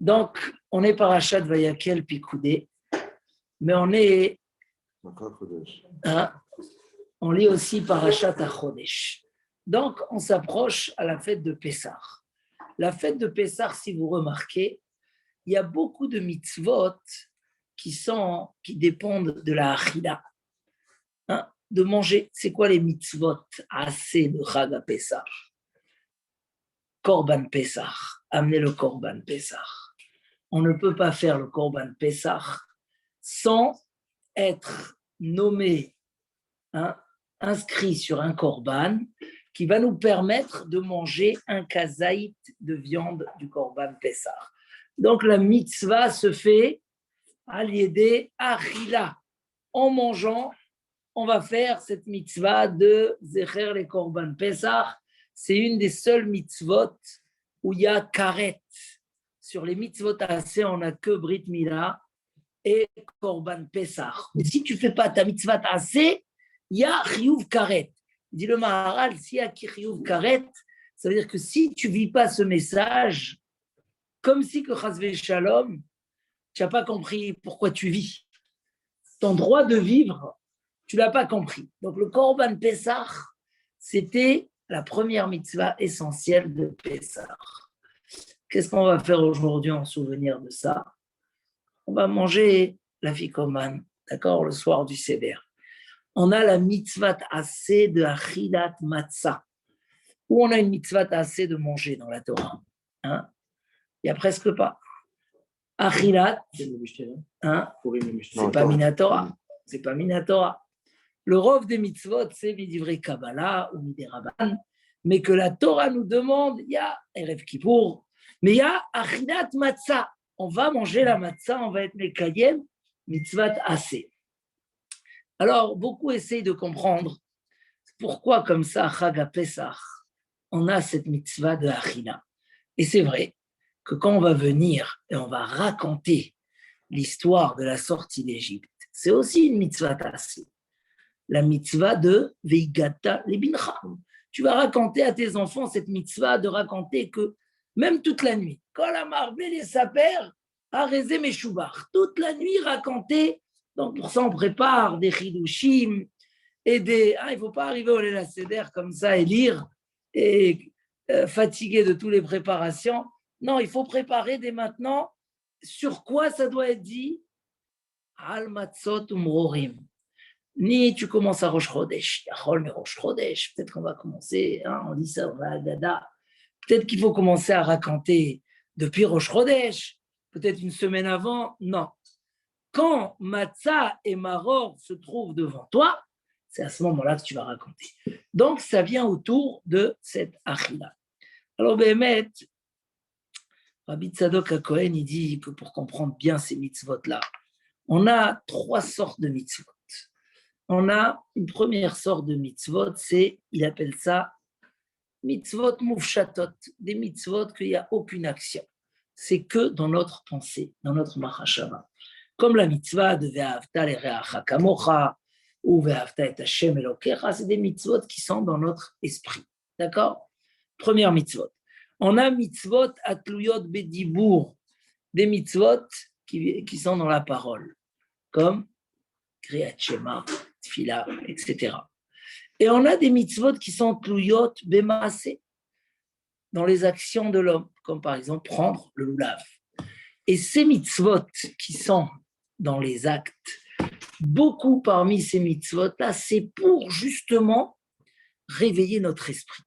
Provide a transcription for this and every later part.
Donc, on est parachat Vayakel Pikoudé, mais on est, hein, on lit aussi parachat Achodesh. Donc, on s'approche à la fête de Pessah. La fête de Pessah, si vous remarquez, il y a beaucoup de mitzvot qui dépendent de la achila, hein, de manger. C'est quoi les mitzvot assez de Chag à Pessah? Korban Pessah, amener le Korban Pessah. On ne peut pas faire le Korban Pessah sans être nommé, hein, inscrit sur un Korban qui va nous permettre de manger un kazaït de viande du Korban Pessah. Donc la mitzvah se fait à l'idée achila. En mangeant, on va faire cette mitzvah de Zecher le Korban Pessah. C'est une des seules mitzvot où il y a karet. Sur les mitzvot assez, on n'a que Brit Mila et Korban Pessah. Mais si tu ne fais pas ta mitzvah assez, il y a Chiyuv Karet. Dit le Maharal, s'il y a Chiyuv Karet, ça veut dire que si tu ne vis pas ce message, comme si que Chazvé Shalom, tu n'as pas compris pourquoi tu vis. Ton droit de vivre, tu ne l'as pas compris. Donc le Korban Pessah, c'était la première mitzvah essentielle de Pessah. Qu'est-ce qu'on va faire aujourd'hui en souvenir de ça? On va manger la fikoman, d'accord, le soir du Seder. On a la mitzvah assez de achilat matzah, où on a une mitzvah assez de manger dans la Torah. Hein? Il n'y a presque pas. Achilat, hein? C'est pas Minatora. C'est pas Minatora. Le rov des mitzvot, c'est midivrei Kabbalah ou midei Rabban, mais que la Torah nous demande, il y a Erev Kippour, mais il y a achilat matzah. On va manger la matzah, on va être mekayem, mitzvah assez. Alors, beaucoup essayent de comprendre pourquoi, comme ça, Chag à Pessah, on a cette mitzvah de achila. Et c'est vrai que quand on va venir et on va raconter l'histoire de la sortie d'Égypte, c'est aussi une mitzvah assez. La mitzvah de Veigata Lebincha. Tu vas raconter à tes enfants cette mitzvah de raconter que même toute la nuit, quand la marbé les sapères, a rezé Meshubach, toute la nuit raconter. Donc pour ça, on prépare des chidushim et des. Il ne faut pas arriver au Léla Seder comme ça et lire et fatigué de toutes les préparations. Non, il faut préparer dès maintenant sur quoi ça doit être dit. Al matzot umrorim. Ni tu commences à Rosh Chodesh, mais Rosh Chodesh, peut-être qu'on va commencer, hein, on dit ça, on va à Gada. Peut-être qu'il faut commencer à raconter depuis Rosh Chodesh, peut-être une semaine avant. Non. Quand Matzah et Maror se trouvent devant toi, c'est à ce moment-là que tu vas raconter. Donc, ça vient autour de cette achila. Alors, Béhémet, Rabbi Tzadok HaKohen, il dit que pour comprendre bien ces mitzvot-là, on a 3 sortes de mitzvot. On a une première sorte de mitzvot, il appelle ça mitzvot mufshatot, des mitzvot qu'il n'y a aucune action. C'est que dans notre pensée, dans notre machashava. Comme la mitzvah de ve'ahavta l'ereacha kamocha ou ve'ahavta et Hashem elokecha, c'est des mitzvot qui sont dans notre esprit. D'accord? Première mitzvot. On a mitzvot atluyot bedibour, des mitzvot qui sont dans la parole, comme Kriyat Shema, Tfila, etc. Et on a des mitzvot qui sont tluyot bemaasé, dans les actions de l'homme, comme par exemple prendre le lulav. Et ces mitzvot qui sont dans les actes, beaucoup parmi ces mitzvot-là, c'est pour justement réveiller notre esprit.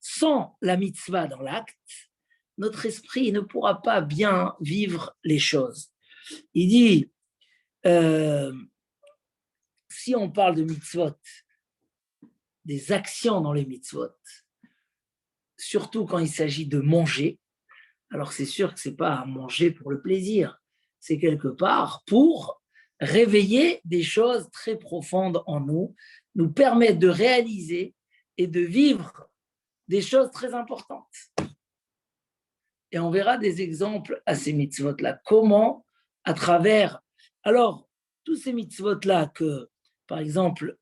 Sans la mitzvah dans l'acte, notre esprit ne pourra pas bien vivre les choses. Il dit, si on parle de mitzvot, des actions dans les mitzvot, surtout quand il s'agit de manger, alors c'est sûr que ce n'est pas à manger pour le plaisir, c'est quelque part pour réveiller des choses très profondes en nous, nous permettre de réaliser et de vivre des choses très importantes. Et on verra des exemples à ces mitzvot-là. Comment, à travers... Alors, tous ces mitzvot-là que, par exemple,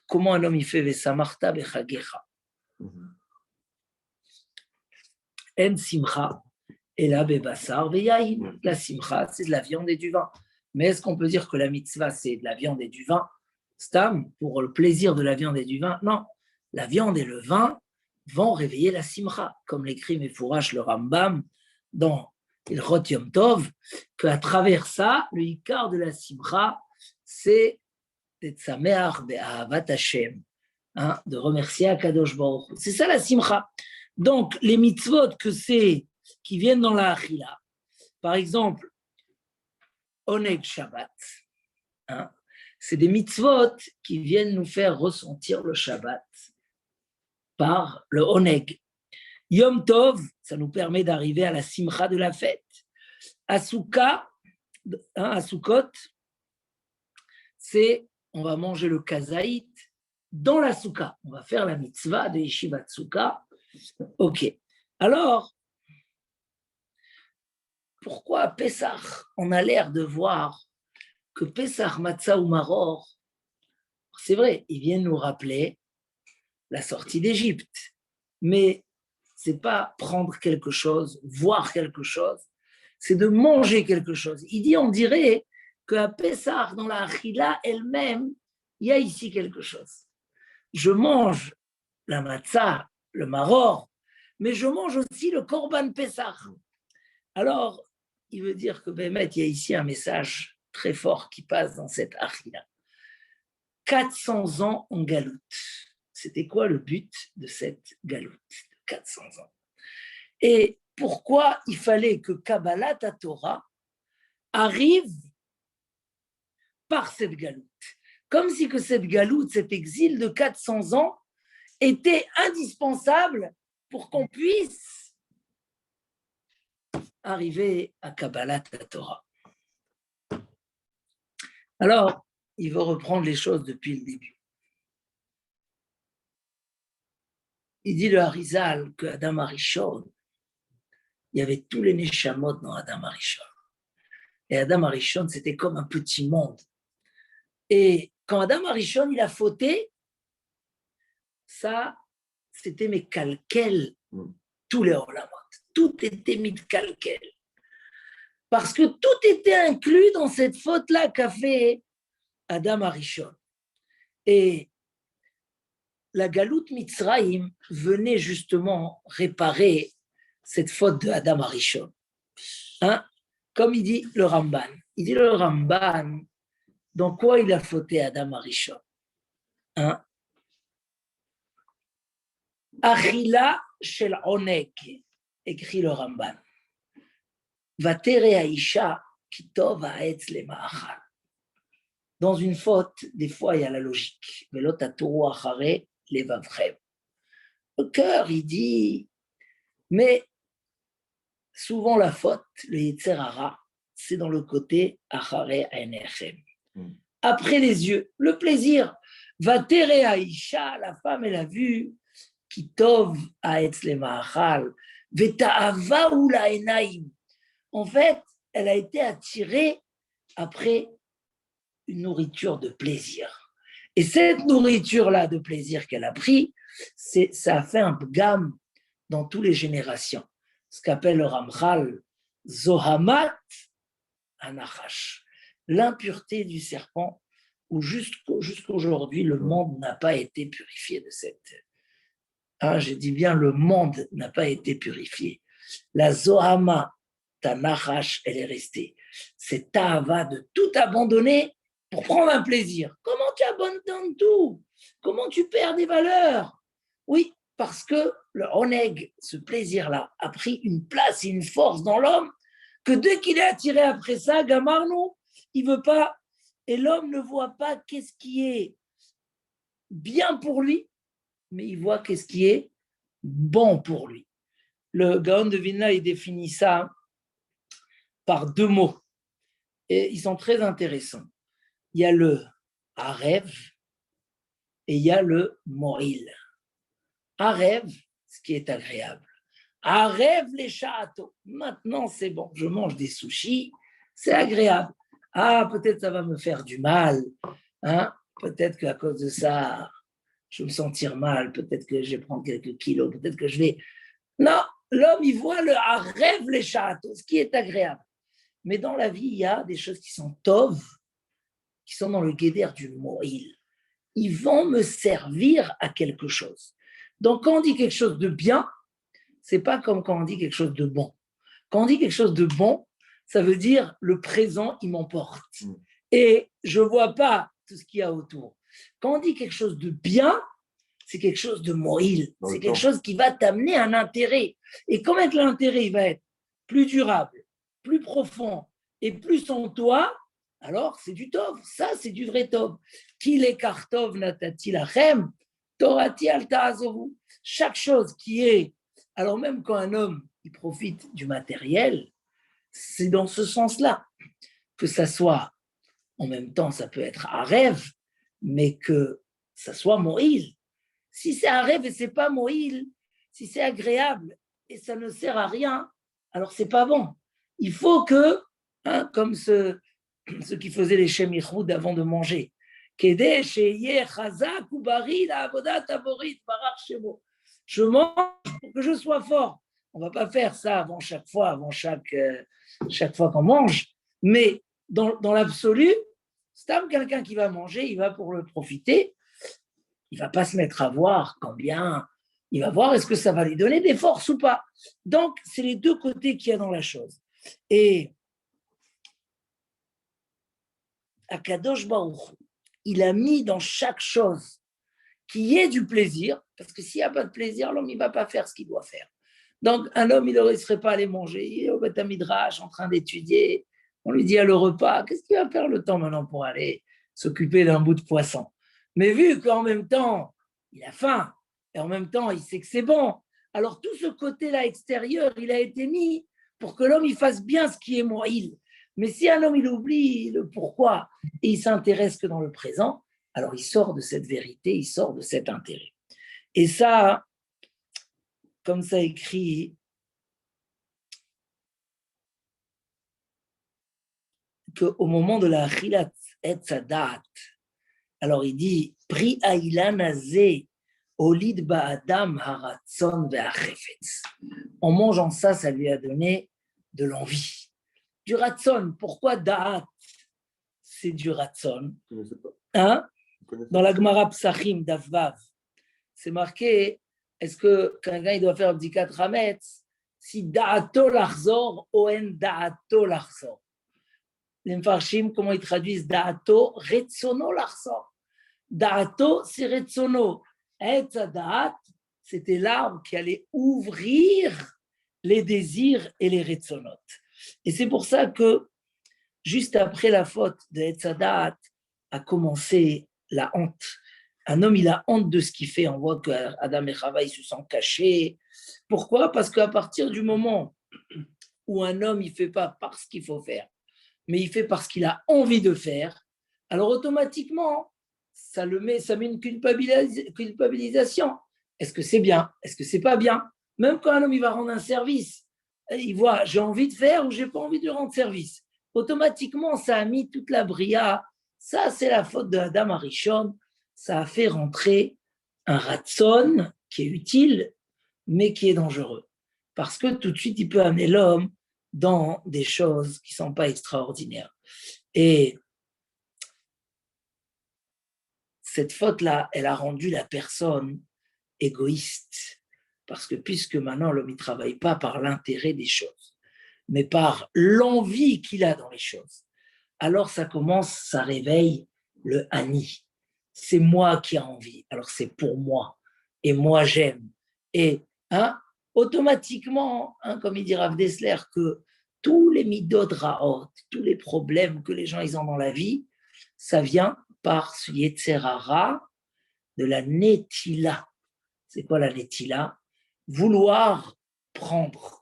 comment un homme il fait Vesamarta bechagecha. En simcha, Et là, Bebassar, Veyaïn, la simcha, c'est de la viande et du vin. Mais est-ce qu'on peut dire que la mitzvah, c'est de la viande et du vin? Stam, pour le plaisir de la viande et du vin? Non. La viande et le vin vont réveiller la simcha, comme l'écrit Mefourash le Rambam dans Ilchot Yom Tov, qu'à travers ça, le ikar de la simcha, c'est d'être sameach be'ahavat Hashem, de remercier Akadosh Baruch Hu. C'est ça la simcha. Donc, les mitzvot qui viennent dans la achila, par exemple, Oneg Shabbat, c'est des mitzvot qui viennent nous faire ressentir le Shabbat par le Oneg. Yom Tov, ça nous permet d'arriver à la simcha de la fête. Asuka, à Sukkot, c'est on va manger le kazaït dans la souka. On va faire la mitzvah de Yeshivat Souka. Ok. Alors, pourquoi à Pessah, on a l'air de voir que Pessah, Matzah ou Maror, c'est vrai, ils viennent nous rappeler la sortie d'Égypte. Mais ce n'est pas prendre quelque chose, voir quelque chose, c'est de manger quelque chose. Il dit, on dirait qu'à Pessah, dans la Achila elle-même, il y a ici quelque chose. Je mange la matzah, le maror, mais je mange aussi le korban Pessah. Alors, il veut dire que Bémet, il y a ici un message très fort qui passe dans cette Achila. 400 ans en galoute. C'était quoi le but de cette galoute? 400 ans. Et pourquoi il fallait que Kabbalat Torah arrive par cette galoute? Comme si que cette galoute, cet exil de 400 ans était indispensable pour qu'on puisse arriver à Kabbalat Torah. Alors, il veut reprendre les choses depuis le début. Il dit le Harizal que Adam Arishon, il y avait tous les Neshamot dans Adam Arishon. Et Adam Arishon, c'était comme un petit monde. Et quand Adam Arishon, il a fauté, ça, c'était mes calquels, tous les olamot. Tout était mis de calquel. Parce que tout était inclus dans cette faute-là qu'a fait Adam Arishon. Et la galoute Mitzrayim venait justement réparer cette faute de Adam Arishon. Comme il dit le Ramban. Il dit le Ramban, dans quoi il a fauté Adam Arishon? Achila shel oneg, écrit le Ramban. Vatere Aisha kitov haetz le ma'achal. Dans une faute, des fois, il y a la logique. Velot aturu achare levavchem. Le cœur, il dit, mais souvent la faute, le yetzer hara, c'est dans le côté achare einechem. Après les yeux, le plaisir. Vatere Aisha, la femme, elle a vu kitov haetz le ma'achal. Veta'ava ou la enaim. En fait, elle a été attirée après une nourriture de plaisir. Et cette nourriture-là de plaisir qu'elle a pris, ça a fait un gamme dans toutes les générations. Ce qu'appelle le Ramchal Zohamat Anachash, l'impureté du serpent, où jusqu'aujourd'hui, le monde n'a pas été purifié de cette... je dis bien, le monde n'a pas été purifié. La Zohama ta nachash, elle est restée. C'est ta'ava de tout abandonner pour prendre un plaisir. Comment tu abandonnes tout? Comment tu perds des valeurs? Oui, parce que le oneg, ce plaisir-là, a pris une place et une force dans l'homme que dès qu'il est attiré après ça, Gamarnou, il ne veut pas. Et l'homme ne voit pas qu'est-ce qui est bien pour lui, mais il voit qu'est-ce qui est bon pour lui. Le Gaon de Vilna, il définit ça par deux mots. Et ils sont très intéressants. Il y a le Arev et il y a le Moïl. Arev, ce qui est agréable. Arev les cha'ato. Maintenant, c'est bon. Je mange des sushis, c'est agréable. Peut-être ça va me faire du mal. Peut-être qu'à cause de ça, je vais me sentir mal. Peut-être que je vais prendre quelques kilos. Peut-être que je vais... Non, l'homme, il voit le rêve les châteaux, ce qui est agréable. Mais dans la vie, il y a des choses qui sont tov, qui sont dans le guédère du moïl. Ils vont me servir à quelque chose. Donc, quand on dit quelque chose de bien, c'est pas comme quand on dit quelque chose de bon. Quand on dit quelque chose de bon, ça veut dire le présent, il m'emporte. Et je vois pas tout ce qu'il y a autour. Quand on dit quelque chose de bien, c'est quelque chose de moïl. C'est quelque chose qui va t'amener un intérêt. Et comment l'intérêt il va être plus durable, plus profond et plus en toi, alors c'est du tov. Ça, c'est du vrai tov. Qui l'écart tov natati lachem, torati al ta'azovu. Chaque chose qui est, alors même quand un homme il profite du matériel, c'est dans ce sens-là que ça soit, en même temps, ça peut être un rêve, mais que ça soit moïl. Si c'est un rêve et c'est pas moïl, si c'est agréable et ça ne sert à rien, alors c'est pas bon. Il faut que, comme ceux qui faisaient les shemichoud avant de manger, je mange pour que je sois fort. On va pas faire ça avant chaque fois qu'on mange, mais dans l'absolu, c'est quelqu'un qui va manger, il va pour le profiter. Il ne va pas se mettre à voir combien, il va voir est-ce que ça va lui donner des forces ou pas. Donc, c'est les deux côtés qu'il y a dans la chose. Et Akadosh Baruch, il a mis dans chaque chose qui ait du plaisir, parce que s'il n'y a pas de plaisir, l'homme, il ne va pas faire ce qu'il doit faire. Donc, un homme, il ne serait pas allé manger, il est au Beth Midrash en train d'étudier, on lui dit à le repas, qu'est-ce qu'il va faire le temps maintenant pour aller s'occuper d'un bout de poisson? Mais vu qu'en même temps, il a faim, et en même temps, il sait que c'est bon, alors tout ce côté-là extérieur, il a été mis pour que l'homme, il fasse bien ce qui est moïl. Mais si un homme, il oublie le pourquoi, et il s'intéresse que dans le présent, alors il sort de cette vérité, il sort de cet intérêt. Et ça, comme ça écrit, qu'au moment de la Chilat et Sadat, alors il dit, Pri Aïlan Azé, Olid Ba'adam Haratson Ve'achefetz. En mangeant ça, ça lui a donné de l'envie. Du ratson, pourquoi Da'at? C'est du ratson. Hein? Dans la Gemara Psachim d'Avvav, c'est marqué, est-ce que quelqu'un il doit faire le Bdikat Hametz si Da'ato l'achzor ou en Da'ato l'achzor? Les Mfarshim, comment ils traduisent Da'ato? Retsono l'achzor. Da'ato, c'est Retsono. Et Da'at, c'était l'arbre qui allait ouvrir les désirs et les Retsonot. Et c'est pour ça que, juste après la faute de Etzadat, a commencé la honte. Un homme, il a honte de ce qu'il fait. On voit qu'Adam et Chava, ils se sont cachés. Pourquoi? Parce qu'à partir du moment où un homme, il ne fait pas parce qu'il faut faire, mais il fait parce qu'il a envie de faire, alors automatiquement, ça met une culpabilisation. Est-ce que c'est bien? Est-ce que c'est pas bien? Même quand un homme, il va rendre un service, il voit, j'ai envie de faire ou j'ai pas envie de rendre service. Automatiquement, ça a mis toute la bria. Ça, c'est la faute de Adam Arishon. Ça a fait rentrer un ratson qui est utile, mais qui est dangereux. Parce que tout de suite, il peut amener l'homme dans des choses qui ne sont pas extraordinaires. Et cette faute-là, elle a rendu la personne égoïste. Parce que puisque maintenant, l'homme ne travaille pas par l'intérêt des choses, mais par l'envie qu'il a dans les choses, alors ça réveille le Ani. C'est moi qui ai envie, alors c'est pour moi. Et moi, j'aime. Et automatiquement, comme il dit Rav Dessler, que tous les midot raot, tous les problèmes que les gens ils ont dans la vie, ça vient par ce Yetzerara de la Netila. C'est quoi la Netila? Vouloir prendre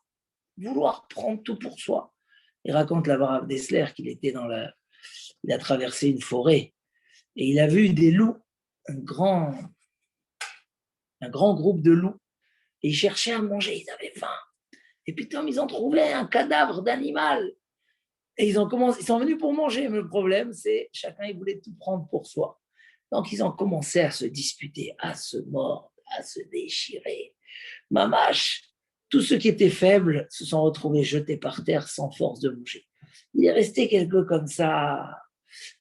tout pour soi. Il raconte là-bas Rav Dessler qu'il était il a traversé une forêt et il a vu des loups, un grand groupe de loups, et ils cherchaient à manger, ils avaient faim. Et putain, ils ont trouvé un cadavre d'animal. Et ils sont venus pour manger, mais le problème, c'est chacun, il voulait tout prendre pour soi. Donc, ils ont commencé à se disputer, à se mordre, à se déchirer. Mamache, tous ceux qui étaient faibles se sont retrouvés jetés par terre sans force de bouger. Il est resté quelques comme ça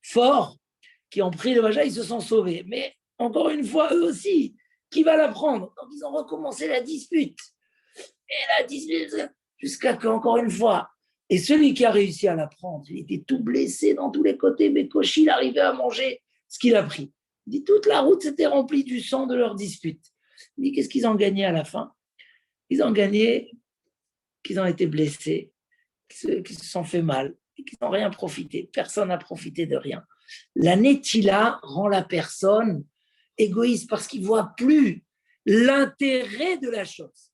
forts qui ont pris le vagin, ils se sont sauvés. Mais encore une fois, eux aussi, qui va la prendre? Donc ils ont recommencé la dispute. Et la dispute, jusqu'à qu'encore une fois, et celui qui a réussi à la prendre, il était tout blessé dans tous les côtés, mais Koshi, il arrivait à manger ce qu'il a pris. Il dit, toute la route s'était remplie du sang de leur dispute. Il dit, qu'est-ce qu'ils ont gagné à la fin? Ils ont gagné qu'ils ont été blessés, qu'ils se sont fait mal, et qu'ils n'ont rien profité. Personne n'a profité de rien. La netila rend la personne égoïste parce qu'il ne voit plus l'intérêt de la chose.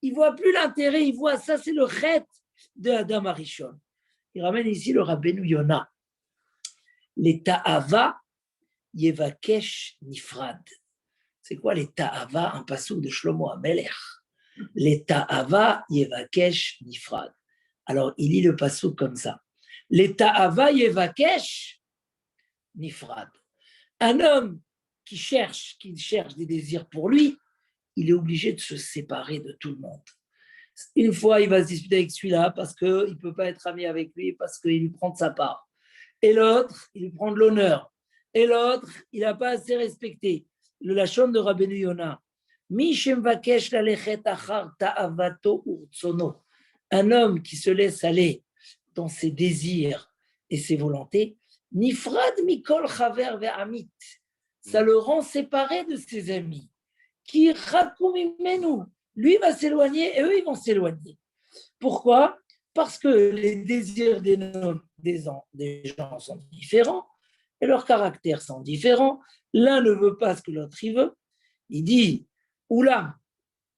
Il ne voit plus l'intérêt, il voit ça, c'est le chet de Adam Arishon. Il ramène ici le Rabbeinu Yona. Les ta'ava yevakesh nifrad. C'est quoi les ta'ava? Un passouk de Shlomo Amelech. Les ta'ava yevakesh nifrad. Alors, il lit le passouk comme ça. Les ta'ava yevakesh nifrad. Un homme qui cherche des désirs pour lui, il est obligé de se séparer de tout le monde. Une fois, il va se disputer avec celui-là parce qu'il ne peut pas être ami avec lui, parce qu'il lui prend de sa part. Et l'autre, il lui prend de l'honneur. Et l'autre, il n'a pas assez respecté. Le lachon de Rabbeinu Yona. Un homme qui se laisse aller dans ses désirs et ses volontés, nifrad mikol chaver ve'amit. Ça le rend séparé de ses amis. Qui rakumimenu. Lui va s'éloigner et eux, ils vont s'éloigner. Pourquoi? Parce que les désirs des gens sont différents et leurs caractères sont différents. L'un ne veut pas ce que l'autre il veut. Il dit, Oulam,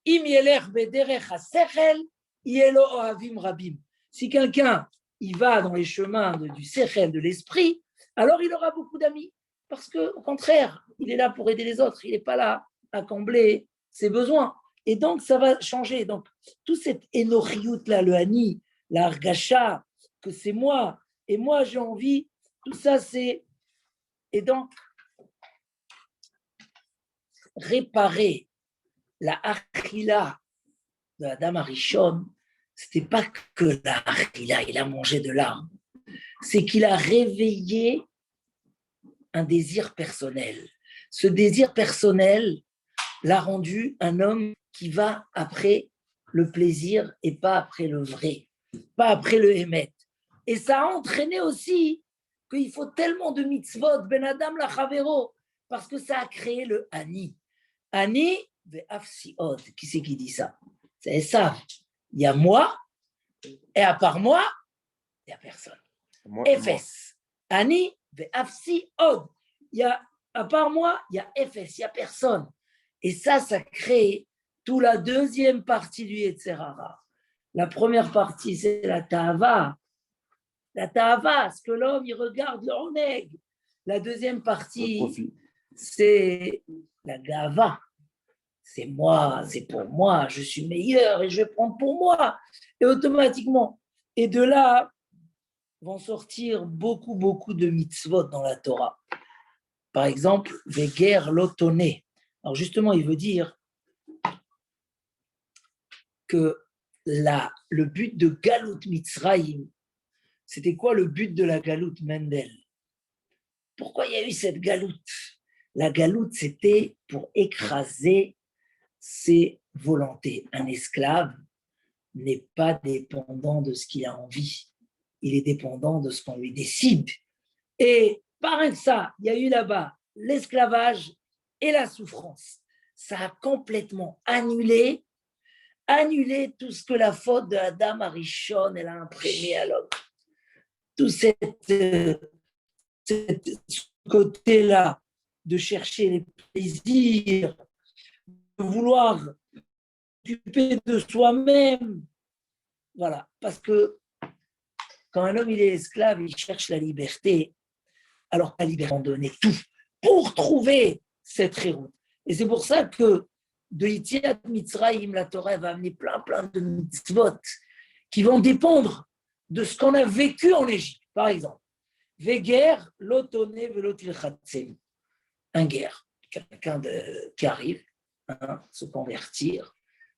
im yelech bederech hasechel, yelo ohavim rabim. Si quelqu'un il va dans les chemins du sechel, de l'esprit, alors il aura beaucoup d'amis. Parce qu'au contraire, il est là pour aider les autres. Il n'est pas là à combler ses besoins. Et donc, ça va changer. Donc, tout cet énochiout-là, le hani, la argacha, que c'est moi, et moi j'ai envie, tout ça c'est... Et donc, réparer la achila de la dame Arishon, c'était pas que la achila, il a mangé de l'arbre, c'est qu'il a réveillé un désir personnel. Ce désir personnel l'a rendu un homme qui va après le plaisir et pas après le vrai, pas après le émet. Et ça a entraîné aussi qu'il faut tellement de mitzvot, ben adam la chavero, parce que ça a créé le ani. Ani ve'afsiod. Qui c'est qui dit ça? C'est ça. Il y a moi, et à part moi, il n'y a personne. Efes. Ani ve'afsiod. Il y a, à part moi, il y a Efes, il n'y a personne. Et ça crée toute la deuxième partie du Yetzerara. La première partie, c'est la Ta'ava. La Ta'ava, ce que l'homme, il regarde le Oneg. La deuxième partie, c'est la Gava. C'est moi, c'est pour moi, je suis meilleur et je vais prendre pour moi. Et automatiquement. Et de là vont sortir beaucoup de mitzvot dans la Torah. Par exemple, Veger Lotoné. Alors justement, il veut dire que le but de Galut Mitzrayim, c'était quoi le but de la Galut Mendel? Pourquoi il y a eu cette Galut? La Galut, c'était pour écraser ses volontés. Un esclave n'est pas dépendant de ce qu'il a envie. Il est dépendant de ce qu'on lui décide. Et par ça, il y a eu là-bas l'esclavage et la souffrance. Ça a complètement annulé tout ce que la faute de Adam Arishon elle a imprégné à l'homme. Tout ce côté-là de chercher les plaisirs, de vouloir s'occuper de soi-même. Voilà, parce que quand un homme il est esclave, il cherche la liberté, alors la liberté, on donnait tout pour trouver cette réroute. Et c'est pour ça que de Yitziat Mitzrayim, la Torah va amener plein de mitzvot qui vont dépendre de ce qu'on a vécu en Égypte. Par exemple, Veger, l'otone, velotil chatzem. Un guerre, quelqu'un qui arrive, se convertir,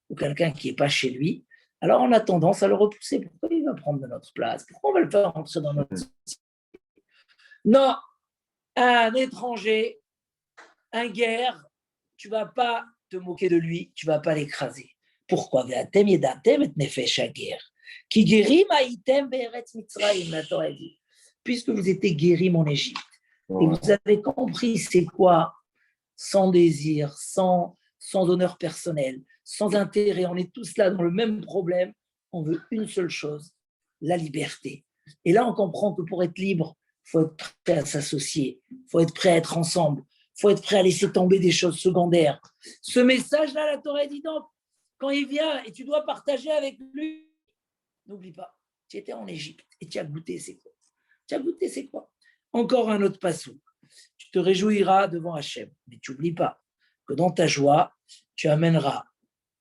ou quelqu'un qui n'est pas chez lui, alors on a tendance à le repousser. Pourquoi il va prendre de notre place? Pourquoi on va le faire rentrer dans notre société? Non, un étranger, un guerre, tu ne vas pas te moquer de lui, tu ne vas pas l'écraser. Pourquoi? Qui guérit la Torah dit. Puisque vous étiez guéris en Égypte, et vous avez compris c'est quoi sans désir, sans honneur personnel, sans intérêt, on est tous là dans le même problème, on veut une seule chose, la liberté. Et là, on comprend que pour être libre, il faut être prêt à s'associer, il faut être prêt à être ensemble, il faut être prêt à laisser tomber des choses secondaires. Ce message-là, la Torah dit donc, quand il vient et tu dois partager avec lui, n'oublie pas, tu étais en Égypte et tu as goûté c'est quoi? Tu as goûté c'est quoi? Encore un autre passou. Tu te réjouiras devant Hachem, mais tu n'oublies pas que dans ta joie, tu amèneras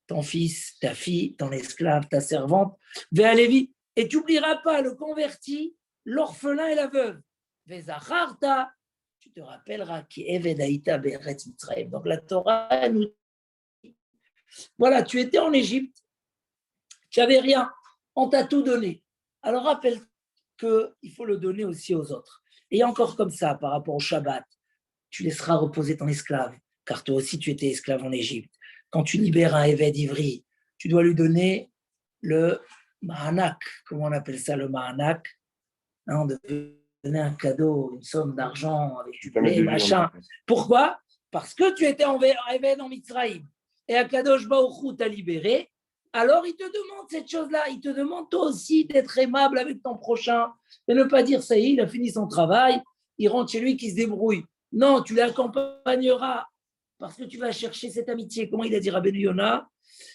ton fils, ta fille, ton esclave, ta servante, vers Lévi, et tu n'oublieras pas le converti, l'orphelin et la veuve. Vezacharta, tu te rappelleras qui est Vedaïta Beretz Mitzrayim. Donc la Torah nous dit, voilà, tu étais en Égypte, tu n'avais rien, on t'a tout donné. Alors rappelle qu'il faut le donner aussi aux autres. Et encore comme ça, par rapport au Shabbat, tu laisseras reposer ton esclave, car toi aussi tu étais esclave en Égypte. Quand tu libères un évêque ivri, tu dois lui donner le ma'anak. Comment on appelle ça, le ma'anak? On devait donner un cadeau, une somme d'argent avec du blé, machin. Pourquoi? Parce que tu étais en évêque en Mitzrayim. Et Akadosh Baruch Hu t'a libéré. Alors il te demande cette chose-là. Il te demande toi aussi d'être aimable avec ton prochain. Et ne pas dire, ça y est, il a fini son travail, il rentre chez lui, qu'il se débrouille. Non, tu l'accompagneras parce que tu vas chercher cette amitié. Comment il a dit Rabbeinu Yonah?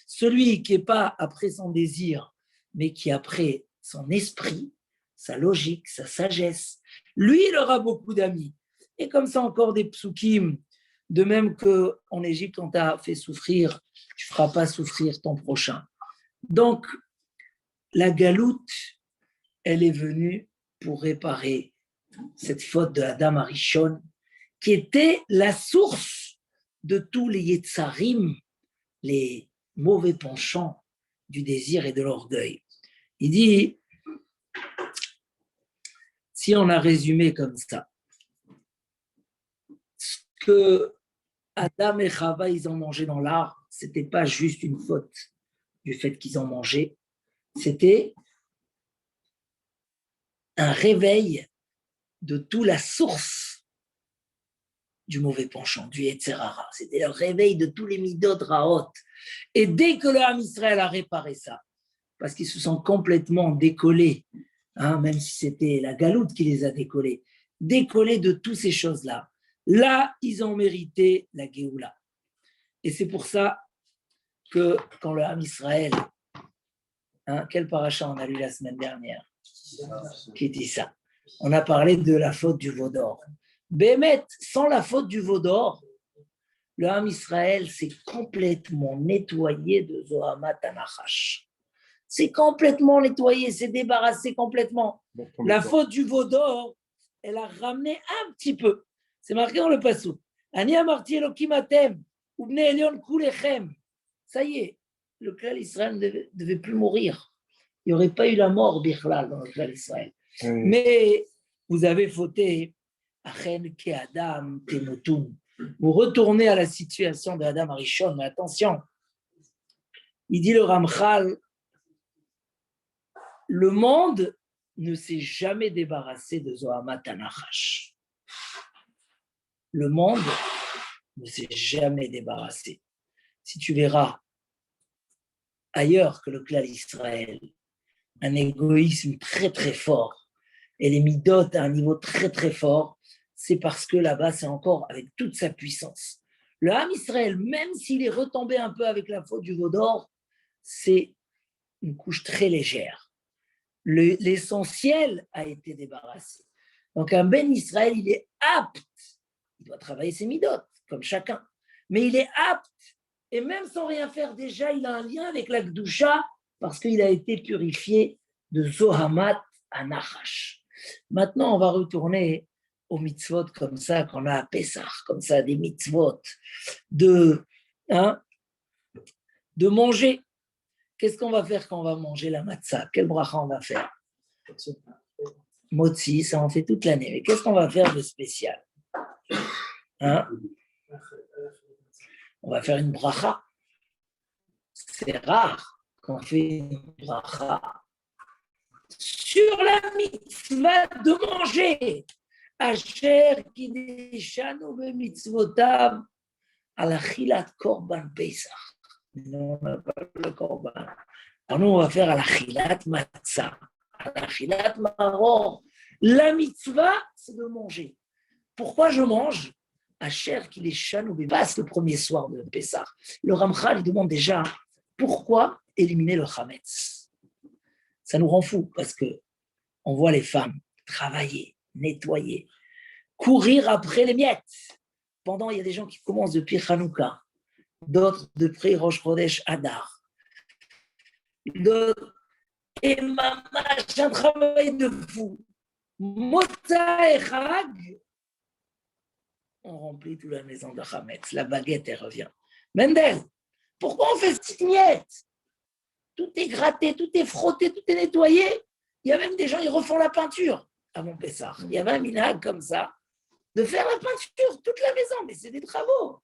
Celui qui n'est pas après son désir, mais qui est après son esprit, sa logique, sa sagesse, lui, il aura beaucoup d'amis. Et comme ça, encore des psukim, de même qu'en Égypte, on t'a fait souffrir, tu ne feras pas souffrir ton prochain. Donc, la galoute, elle est venue pour réparer cette faute de Adam Arishon, qui était la source de tous les yetzarim, les mauvais penchants du désir et de l'orgueil. Il dit, si on a résumé comme ça, ce que Adam et Chava, ils ont mangé dans l'arbre, ce n'était pas juste une faute du fait qu'ils ont mangé, c'était un réveil de toute la source du mauvais penchant, du Yetzer Hara. C'était le réveil de tous les midot raot. Et dès que le Ham Israël a réparé ça, parce qu'ils se sont complètement décollés, même si c'était la galoute qui les a décollés de toutes ces choses-là, là, ils ont mérité la Géoula. Et c'est pour ça que quand le Ham Israël, quel paracha on a lu la semaine dernière qui dit ça? On a parlé de la faute du veau d'or. Bémet, sans la faute du veau d'or, le Ham Israël s'est complètement nettoyé de Zohamat Anachash. C'est complètement nettoyé, c'est débarrassé complètement. La faute du veau d'or, elle a ramené un petit peu. C'est marqué dans le passou. Ani amarti Elokim atem, ubne Elion kulechem. Ça y est, le clan Israël ne devait plus mourir. Il n'y aurait pas eu la mort d'Ichlal dans le clan Israël. Oui. Mais vous avez fauté. Achen ke Adam temotun. Vous retournez à la situation de Adam Arishon, mais attention, il dit le Ramchal, le monde ne s'est jamais débarrassé de Zohamat Anachash. Le monde ne s'est jamais débarrassé. Si tu verras ailleurs que le clan Israël, un égoïsme très très fort, et les midot à un niveau très très fort, c'est parce que là-bas, c'est encore avec toute sa puissance. Le Ham Israël, même s'il est retombé un peu avec la faute du veau d'or, c'est une couche très légère. L'essentiel a été débarrassé. Donc un Ben Israël, il est apte, il doit travailler ses midot, comme chacun, mais il est apte, et même sans rien faire déjà, il a un lien avec la Gdusha, parce qu'il a été purifié de Zohamat Anachash. Maintenant, on va retourner aux mitzvot comme ça, qu'on a à Pessah, comme ça, des mitzvot de de manger. Qu'est-ce qu'on va faire quand on va manger la matzah? Quel bracha on va faire? Motzi, ça on fait toute l'année. Mais qu'est-ce qu'on va faire de spécial? Hein? On va faire une bracha. C'est rare qu'on fait une bracha sur la mitzvah de manger. Asher kideshanu bemitzvotav al achilat korban pesach. Non, on n'a pas le korban. Alors nous, on va faire al achilat matzah, al achilat maror. La mitzvah, c'est de manger. Pourquoi je mange? Asher kideshanu passe le premier soir de Pessah. Le Ramchal il demande déjà pourquoi éliminer le chametz. Ça nous rend fous parce que on voit les femmes travailler, nettoyer, courir après les miettes. Pendant, il y a des gens qui commencent depuis Hanouka, d'autres depuis Rosh Chodesh Adar, d'autres, et maman, j'ai un travail de fou. Mota et Chag, on remplit toute la maison de Hametz. La baguette, elle revient. Mendel, pourquoi on fait cette miette? Tout est gratté, tout est frotté, tout est nettoyé. Il y a même des gens, ils refont la peinture à mon Pessah. Il y avait un minag comme ça, de faire la peinture, toute la maison, mais c'est des travaux.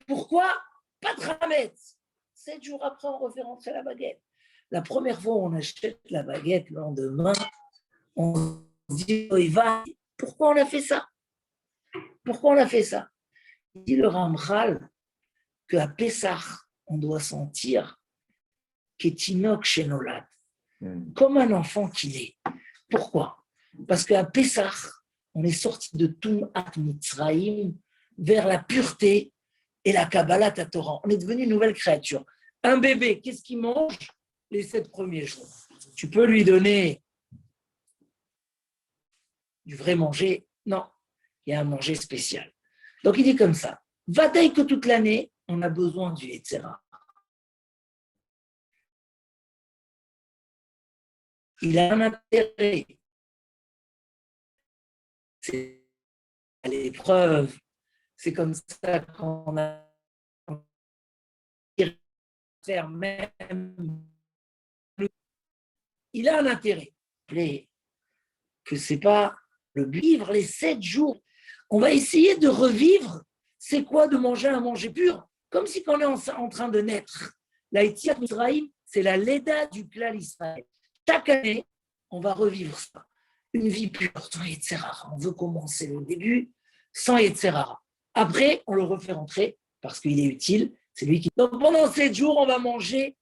Pourquoi? Pas de Hametz. 7 jours après, on refait rentrer la baguette. La première fois où on achète la baguette, le lendemain, on se dit, oh, pourquoi on a fait ça? Pourquoi on a fait ça? Il dit le Ramchal qu'à Pessah, on doit sentir qu'Etinok Shenolad, comme un enfant qu'il est. Pourquoi? Parce qu'à Pessah, on est sorti de Tum'at Mitzraïm vers la pureté et la Kabbalat Torah. On est devenu une nouvelle créature. Un bébé, qu'est-ce qu'il mange les 7 premiers jours? Tu peux lui donner du vrai manger? Non, il y a un manger spécial. Donc il dit comme ça, vadaï que toute l'année, on a besoin du Yetzera. Il a un intérêt. C'est à l'épreuve. C'est comme ça qu'on a faire même. Il a un intérêt. Que c'est pas le vivre les 7 jours. On va essayer de revivre. C'est quoi de manger un manger pur? Comme si on est en train de naître. La Yetziat Mitzrayim, c'est la Leda du Klal Israël. Chaque année, on va revivre ça. Une vie pure, sans Yetzerara. On veut commencer le début sans Yetzerara. Après, on le refait rentrer parce qu'il est utile. C'est lui qui. Donc pendant 7 jours, on va manger